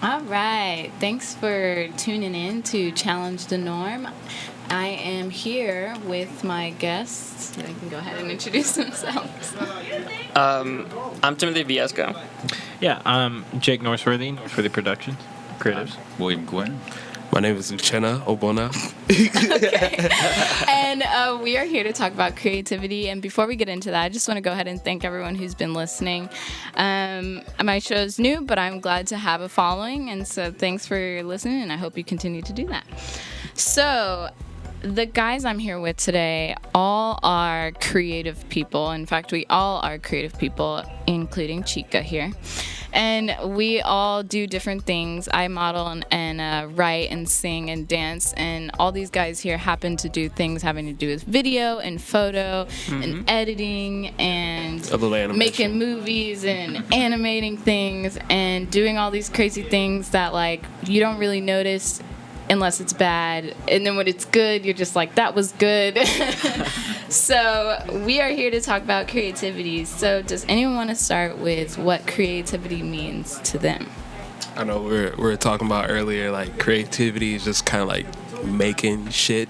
All right. Thanks for tuning in to Challenge the Norm. I am here with my guests. They can go ahead and introduce themselves. I'm Timothy Viesco. Yeah, I'm Jake Northworthy Productions, creatives. William Gwynn. My name is Uchenna Obona. And we are here to talk about creativity. And before we get into that, I just want to go ahead and thank everyone who's been listening. My show is new, but I'm glad to have a following. And so thanks for listening, and I hope you continue to do that. So the guys I'm here with today all are creative people. In fact, we all are creative people, including Chica here. And we all do different things. I model and write and sing and dance. And all these guys here happen to do things having to do with video and photo and editing and making movies and animating things and doing all these crazy things that, like, you don't really notice unless it's bad. And then when it's good, you're just like, that was good. So we are here to talk about creativity. So does anyone want to start with what creativity means to them? I know we were talking about earlier, like, creativity is just kind of like making shit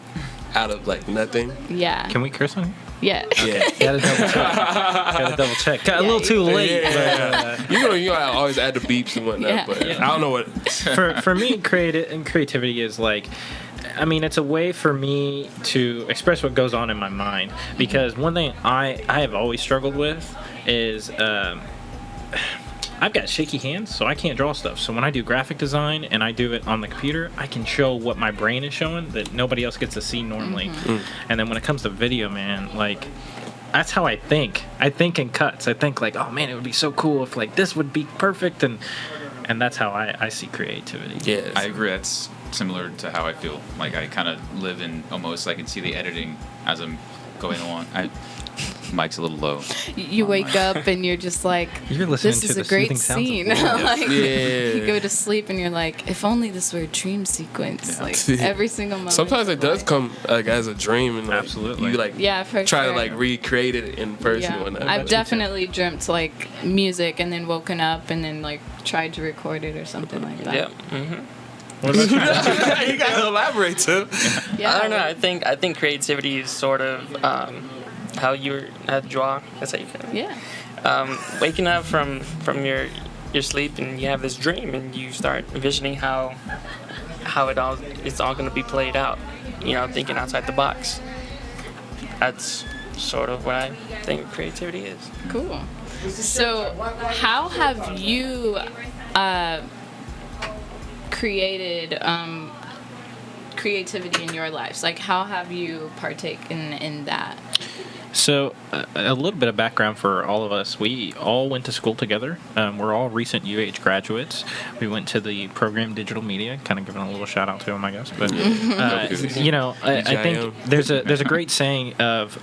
out of, like, nothing. Yeah. Can we curse on here? Yeah. Yeah. Gotta double check. Got a little too late. Yeah. But, you know, I always add the beeps and whatnot, Yeah. but I don't know what. for me, creativity is like, I mean, it's a way for me to express what goes on in my mind. Because one thing I have always struggled with is I've got shaky hands, so I can't draw stuff. So when I do graphic design and I do it on the computer, I can show what my brain is showing that nobody else gets to see normally. And then when it comes to video, man, like, that's how I think. I think in cuts. I think like, oh man, it would be so cool if like this would be perfect, and that's how I see creativity. Yes. I agree. That's similar to how I feel. Like, I kind of live in almost, I can see the editing as I'm going along. Mic's a little low. You wake up and you're just like, You're listening this to is the a great soothing sounds scene. of Like, Yeah. you go to sleep and you're like, if only this were a dream sequence. Yeah. Like every single moment. Sometimes it does come like as a dream, and like, Absolutely. you like Yeah, for try sure. to like recreate it in person. Yeah. And whatnot. I've definitely dreamt like music and then woken up and then like tried to record it or something like that. Yeah. What about you? You gotta elaborate, too. Yeah. I don't know. I think creativity is sort of how you draw. That's how you can. Yeah. Waking up from your sleep and you have this dream and you start envisioning how it's all going to be played out. You know, thinking outside the box. That's sort of what I think creativity is. Cool. So, how have you created creativity in your lives? Like, how have you partaken in that? So, a little bit of background for all of us. We all went to school together. We're all recent UH graduates. We went to the program Digital Media, kind of giving a little shout out to them, I guess. But you know, I think there's a great saying of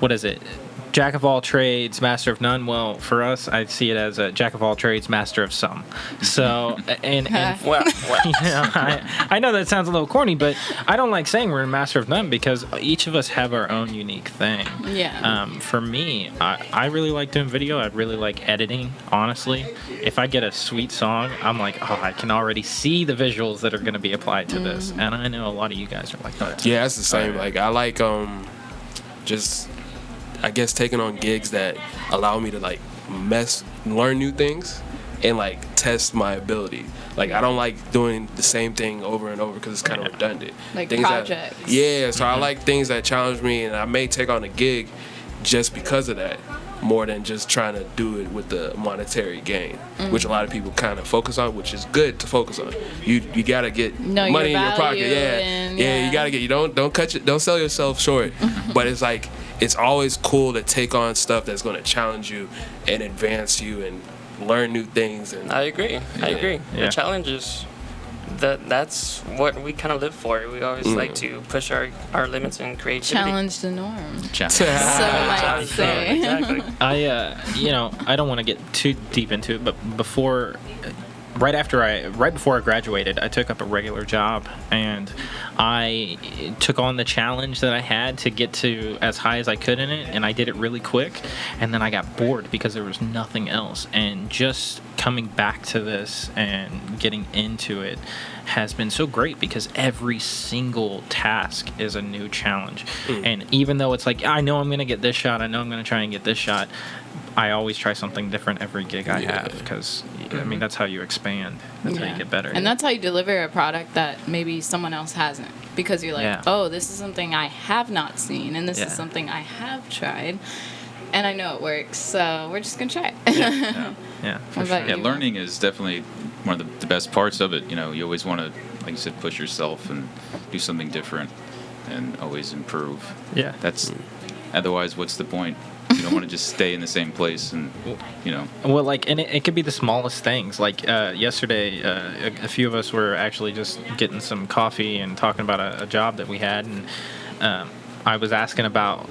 what is it? Jack of all trades, master of none. Well, for us, I see it as a jack of all trades, master of some. So, and Well, you know, I know that sounds a little corny, but I don't like saying we're a master of none because each of us have our own unique thing. Yeah. For me, I really like doing video. I really like editing, honestly. If I get a sweet song, I'm like, oh, I can already see the visuals that are going to be applied to this. And I know a lot of you guys are like that. Yeah, that's the same. Like, I like just, I guess, taking on gigs that allow me to like learn new things and like test my ability. Like, I don't like doing the same thing over and over because it's kind of redundant. Like things projects. So I like things that challenge me, and I may take on a gig just because of that, more than just trying to do it with the monetary gain, which a lot of people kind of focus on, which is good to focus on. You gotta get Know money your in your pocket. value Yeah, and, you gotta get. You don't sell yourself short. But it's like, it's always cool to take on stuff that's going to challenge you and advance you and learn new things. And I agree. Yeah. The challenge is that's what we kind of live for. We always like to push our limits and creativity. Challenge the norm. Challenge. Some might say. Exactly. I don't want to get too deep into it, but before right before I graduated, I took up a regular job, and I took on the challenge that I had to get to as high as I could in it, and I did it really quick, and then I got bored because there was nothing else. And just coming back to this and getting into it has been so great because every single task is a new challenge. And even though it's like, I know I'm going to get this shot, I know I'm going to try and get this shot, I always try something different every gig I have, because I mean, that's how you expand. That's how you get better. And that's how you deliver a product that maybe someone else hasn't, because you're like, oh, this is something I have not seen, and this is something I have tried, and I know it works, so we're just gonna try it. For sure. Yeah, learning is definitely one of the best parts of it. You know, you always want to, like you said, push yourself and do something different and always improve. Yeah. That's otherwise, what's the point? You don't want to just stay in the same place, and Well, like, and it could be the smallest things. Like yesterday, a few of us were actually just getting some coffee and talking about a job that we had, and I was asking about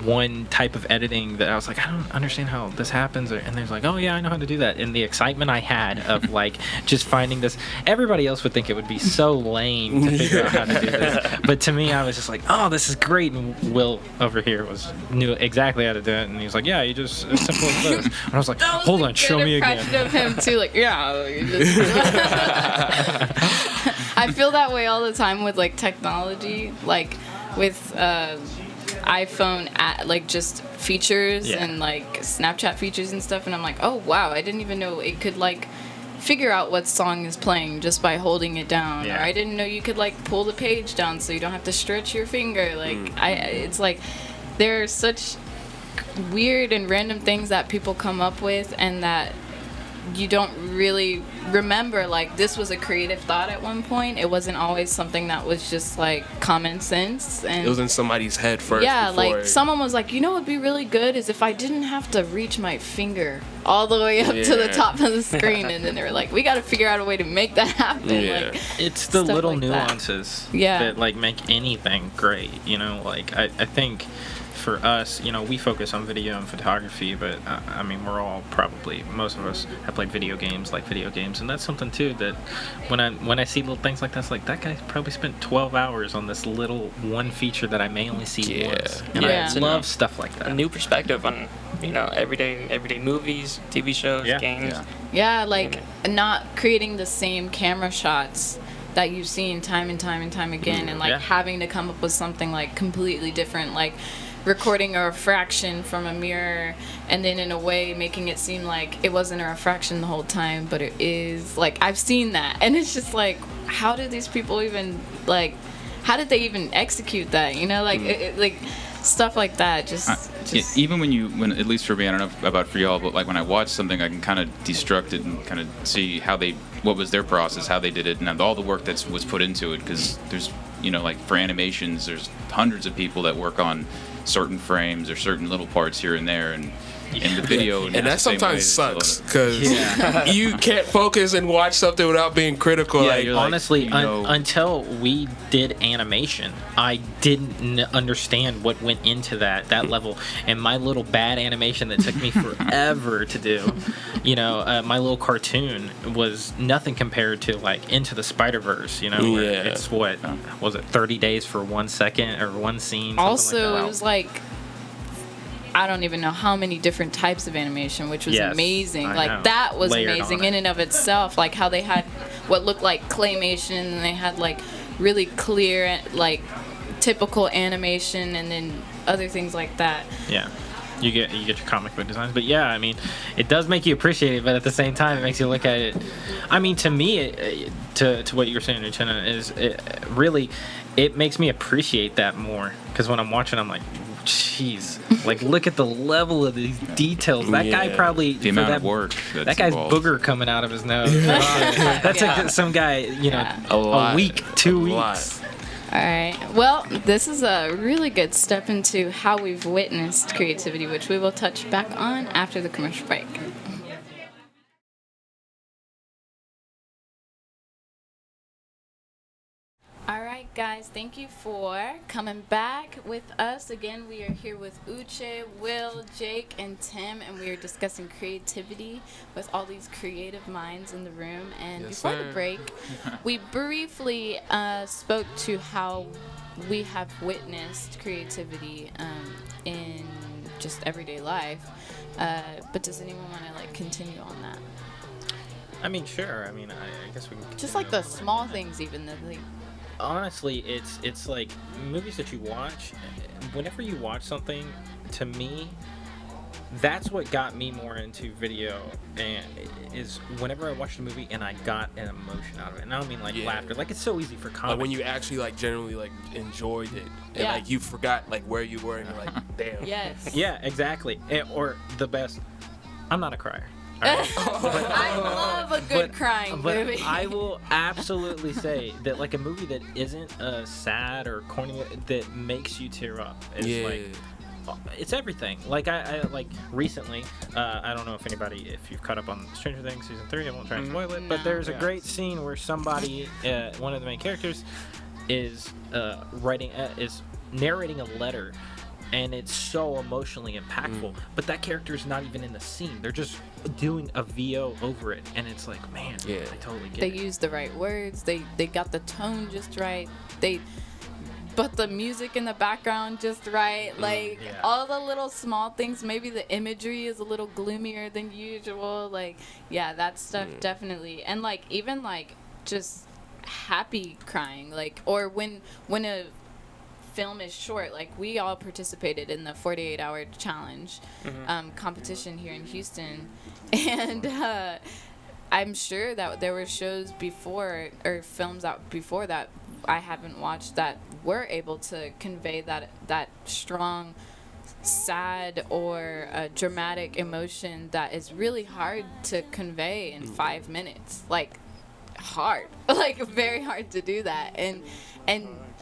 one type of editing that I was like, I don't understand how this happens, and they're like, oh yeah, I know how to do that. And the excitement I had of like just finding this, everybody else would think it would be so lame to figure out how to do this, but to me, I was just like, oh, this is great. And Will over here knew exactly how to do it, and he was like, yeah, you just as simple as this. And I was like, hold on, show me again. Of him too, like, yeah. You just I feel that way all the time with like technology, like with iPhone like just features and like Snapchat features and stuff, and I'm like, oh wow, I didn't even know it could like figure out what song is playing just by holding it down, or I didn't know you could like pull the page down so you don't have to stretch your finger. Like it's like there are such weird and random things that people come up with, and that you don't really remember, like, this was a creative thought at one point. It wasn't always something that was just like common sense, and it was in somebody's head first. Like someone was like, you know what would be really good is if I didn't have to reach my finger all the way up to the top of the screen. And then they were like, we got to figure out a way to make that happen. Like, it's the little like nuances that like make anything great, like I think for us, we focus on video and photography, but I mean, we're all most of us have played video games, and that's something too that when I see little things like that, it's like, that guy probably spent 12 hours on this little one feature that I may only see once. And I love stuff like that. A new perspective on, everyday movies, TV shows, games. Yeah, like not creating the same camera shots that you've seen time and time and time again, and like having to come up with something like completely different, like recording a refraction from a mirror, and then in a way making it seem like it wasn't a refraction the whole time, but it is. Like, I've seen that, and it's just like, how did these people even, like, how did they even execute that, like stuff like that. Just even when at least for me, I don't know about for y'all, but like when I watch something, I can kind of destruct it and kind of see what was their process, how they did it, and all the work that was put into it, because there's like for animations, there's hundreds of people that work on certain frames or certain little parts here and there, and in the video. And that sometimes sucks, because you can't focus and watch something without being critical. Honestly, until we did animation, I didn't understand what went into that level. And my little bad animation that took me forever to do, my little cartoon was nothing compared to like Into the Spider-Verse, where it's what was it, 30 days for 1 second or one scene. Also, it was like, I don't even know how many different types of animation, which was amazing. Like, that was amazing in and of itself. Like, how they had what looked like claymation, and they had like really clear, like typical animation, and then other things like that. Yeah. You get your comic book designs, but I mean, it does make you appreciate it, but at the same time, it makes you look at it. I mean, to me, to what you were saying, Uchenna, is it makes me appreciate that more, because when I'm watching, I'm like, jeez, like, look at the level of these details. That guy probably, the amount of work that guy's involved. Booger coming out of his nose. That's some guy, a week, 2 weeks. All right. Well, this is a really good step into how we've witnessed creativity, which we will touch back on after the commercial break. All right, Guys, thank you for coming back with us. Again, we are here with Uche, Will, Jake, and Tim, and we are discussing creativity with all these creative minds in the room. And Yes, before sir. the break, we briefly spoke to how we have witnessed creativity in just everyday life. But does anyone want to continue on that? I mean, sure. I mean, I guess we can. Just like the small things, even that Honestly, it's like movies that you watch. Whenever you watch something, to me, that's what got me more into video. And is whenever I watched a movie and I got an emotion out of it. And I don't mean like Yeah. laughter. Like it's so easy for comedy. Like when you actually generally enjoyed it, and Yeah. you forgot where you were, and you're like, damn. yes. Yeah, exactly. Or the best. I'm not a crier. I love a good crying But movie. I will absolutely say that like a movie that isn't sad or corny that makes you tear up is like it's everything. Like I like recently, I don't know if you've caught up on Stranger Things season 3. I won't try and spoil it, but No. there's a great scene where somebody, one of the main characters, is is narrating a letter. And it's so emotionally impactful, but that character's not even in the scene. They're just doing a VO over it, and it's like, man, Yeah. I totally get They it. used the right words. They got the tone just right. But the music in the background just right. Like yeah. all the little small things. Maybe the imagery is a little gloomier than usual. Like yeah, that stuff definitely. And even just happy crying. Or when a film is short, we all participated in the 48-hour challenge competition here in Houston, and I'm sure that there were shows before or films out before that I haven't watched that were able to convey that strong, sad or dramatic emotion that is really hard to convey in 5 minutes. Hard, very hard to do that, and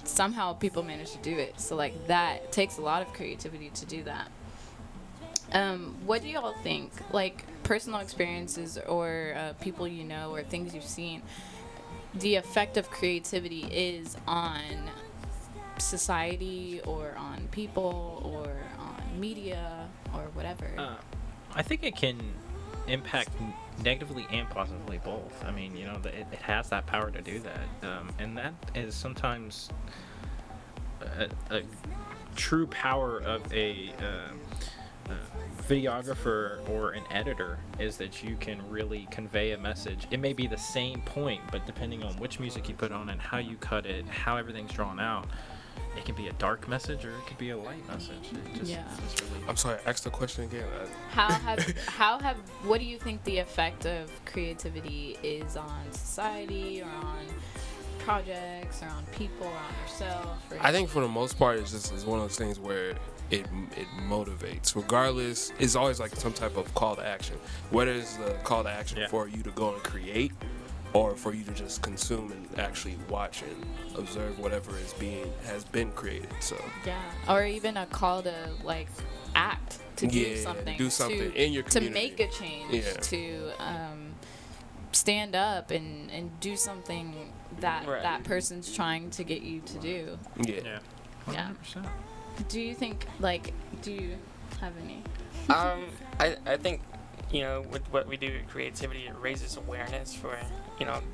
somehow people manage to do it. So that takes a lot of creativity to do that. What do y'all think? Personal experiences or people you know or things you've seen, the effect of creativity is on society or on people or on media or whatever. I think it can impact negatively and positively both. I mean, it has that power to do that, and that is sometimes a true power of a videographer or an editor, is that you can really convey a message. It may be the same point, but depending on which music you put on and how you cut it, how everything's drawn out, it can be a dark message or it could be a light message. It's really... I'm sorry, ask the question again. What do you think the effect of creativity is on society or on projects or on people or on yourself? I think for the most part, it's one of those things where it motivates. Regardless, it's always some type of call to action. Whether it's the call to action for you to go and create, or for you to just consume and actually watch and observe whatever has been created. So yeah, or even a call to act, to do something in your community, to make a change, to stand up and do something that that person's trying to get you to do. Yeah. 100%. Do you think do you have any? I think with what we do with creativity, it raises awareness for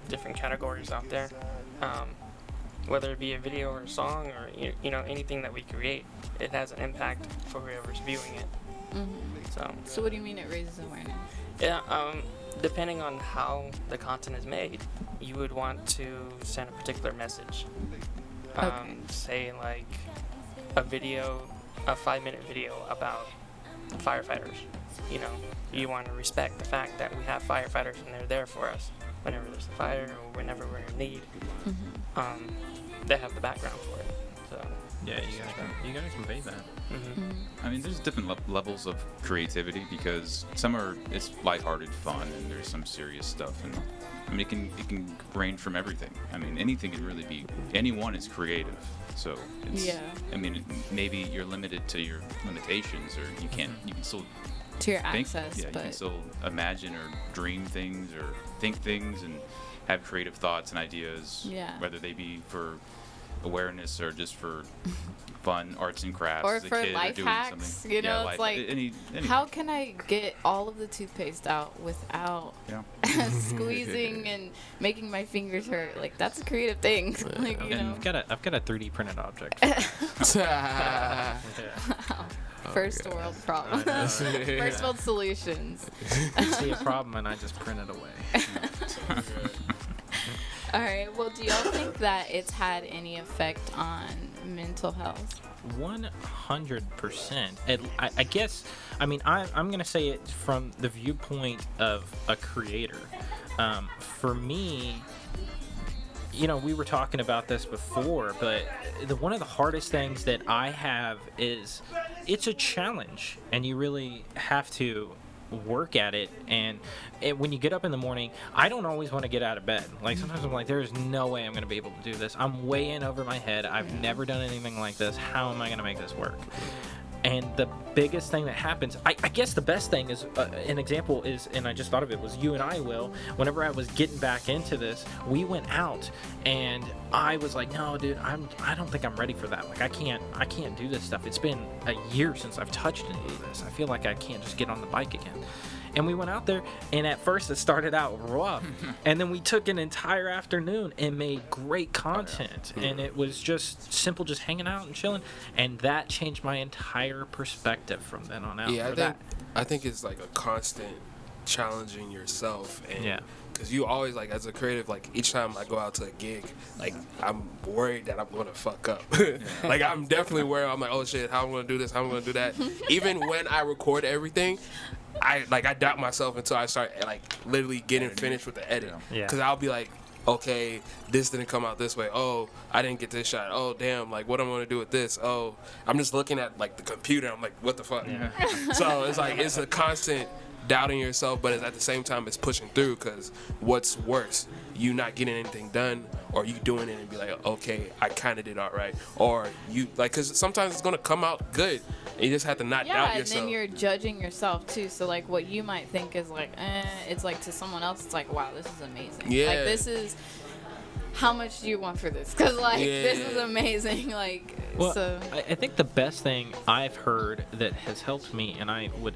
different categories out there, whether it be a video or a song or anything that we create, it has an impact for whoever's viewing it. So what do you mean it raises awareness? Yeah, depending on how the content is made, you would want to send a particular message. Say a video, a 5-minute video about firefighters. You want to respect the fact that we have firefighters and they're there for us whenever there's a fire or whenever we're in need. They have the background for it. So Yeah, you gotta convey that. I mean, there's different levels of creativity because it's lighthearted fun and there's some serious stuff, and I mean it can range from everything. I mean, anything can really be. Anyone is creative, so it's, I mean, maybe you're limited to your limitations, or you can't. You can still To your think. access, Yeah, you but can still imagine or dream things or think things and have creative thoughts and ideas. Yeah. Whether they be for awareness or just for fun, arts and crafts, Or as a for kid, life doing hacks, something. you know, Yeah, it's like, anything. how can I get all of the toothpaste out without Yeah. squeezing and making my fingers hurt? Like, that's a creative thing. Like, you know. I've got a 3D printed object. Yeah. First God. world problems. I know. First world solutions. See a problem and I just print it away. All right. Well, do y'all think that it's had any effect on mental health? 100%. I guess, I mean, I'm going to say it from the viewpoint of a creator. For me, you know, we were talking about this before, but one of the hardest things that I have is it's a challenge, and you really have to work at it. And when you get up in the morning, I don't always want to get out of bed. Like, sometimes I'm like, there's no way I'm going to be able to do this. I'm way in over my head. I've never done anything like this. How am I going to make this work? And the biggest thing that happens, I guess the best thing is, an example is, and I just thought of it, was you and I, Will, whenever I was getting back into this, we went out and I was like, no, dude, I don't think I'm ready for that. Like, I can't do this stuff. It's been a year since I've touched any of this. I feel like I can't just get on the bike again. And we went out there, and at first it started out rough, and then we took an entire afternoon and made great content, and it was just simple, just hanging out and chilling, and that changed my entire perspective from then on out. Yeah, I think it's like a constant challenging yourself, and Yeah. because you always, like, as a creative, like, each time I go out to a gig, like, I'm worried that I'm gonna fuck up. Like, I'm definitely worried. I'm like, oh shit, how I'm gonna do this, how I'm gonna do that. Even when I record everything, I doubt myself until I start, like, literally getting finished with the edit. Yeah. Because I'll be like, okay, this didn't come out this way. Oh, I didn't get this shot. Oh, damn, like, what am I gonna do with this? Oh, I'm just looking at, like, the computer. I'm like, what the fuck? Yeah. So it's like, it's a constant doubting yourself, but at the same time, it's pushing through. Because what's worse, you not getting anything done, or you doing it and be like, okay, I kind of did all right, or you, like, because sometimes it's gonna come out good, and you just have to not doubt Yeah, and yourself. then you're judging yourself too. So like, what you might think is like, it's like to someone else, it's like, wow, this is amazing. Yeah. Like, this is. How much do you want for this? Because like, this is Yeah. amazing. Like, Well, so. I think the best thing I've heard that has helped me, and I would,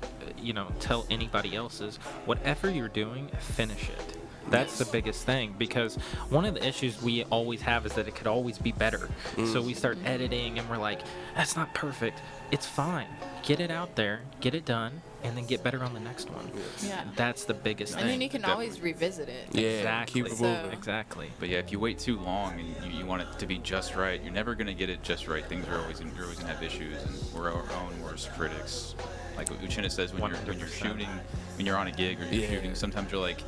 tell anybody else, is whatever you're doing, finish it. That's the biggest thing, because one of the issues we always have is that it could always be better. So we start editing and we're like, that's not perfect. It's fine. Get it out there, get it done, and then get better on the next one. Yeah. That's the biggest And thing. then you can always revisit it. Yeah, Exactly. keep it So- moving. Exactly. But yeah, if you wait too long and you want it to be just right, you're never gonna get it just right. You're always gonna have issues, and we're our own worst critics. Like what Uchenna says, when you're 100%. shooting, when you're on a gig or you're Yeah. shooting, sometimes you're like,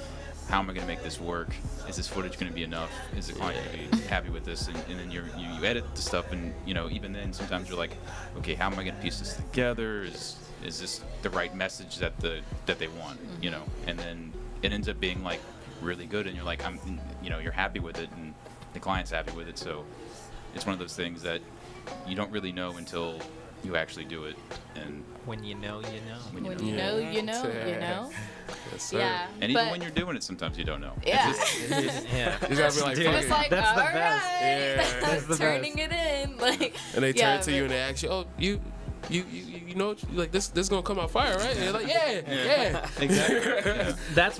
how am I gonna make this work? Is this footage gonna be enough? Is the client gonna be happy with this? And then you edit the stuff, and even then sometimes you're like, okay, how am I gonna piece this together? Is this the right message that they want? And then it ends up being like really good, and you're like, you're happy with it, and the client's happy with it. So it's one of those things that you don't really know until you actually do it. And When you know, you know. when you When know. you know, you know, you know. Yes, sir. Yeah. And even but- when you're doing it, sometimes you don't know. Yeah. Yeah. You gotta be like, Dude, fuck It's it. like, That's all the right, best. Yeah. That's the turning it in, like. And they yeah, turn to you but- and they ask you, oh, you know, like this gonna come out fire, right? And you're like, yeah. Exactly. That's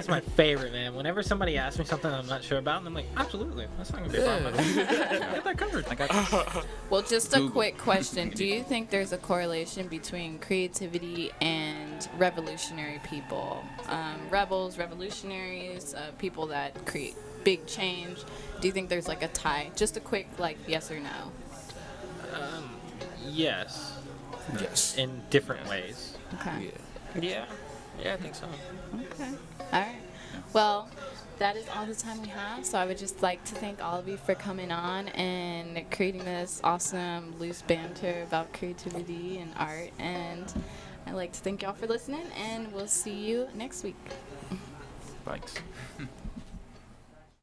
my favorite, man. Whenever somebody asks me something I'm not sure about, and I'm like, absolutely, that's not gonna be a problem. Get that covered. I got you. Well, just a Google. quick question. Do you think there's a correlation between creativity and revolutionary people? Rebels, revolutionaries, people that create big change. Do you think there's like a tie? Just a quick, like, yes or no. Yes, Yes. in different ways. Okay. Yeah. Yeah, I think so. Okay. All right. Well, that is all the time we have. So I would just like to thank all of you for coming on and creating this awesome loose banter about creativity and art. And I'd like to thank y'all for listening, and we'll see you next week. Thanks.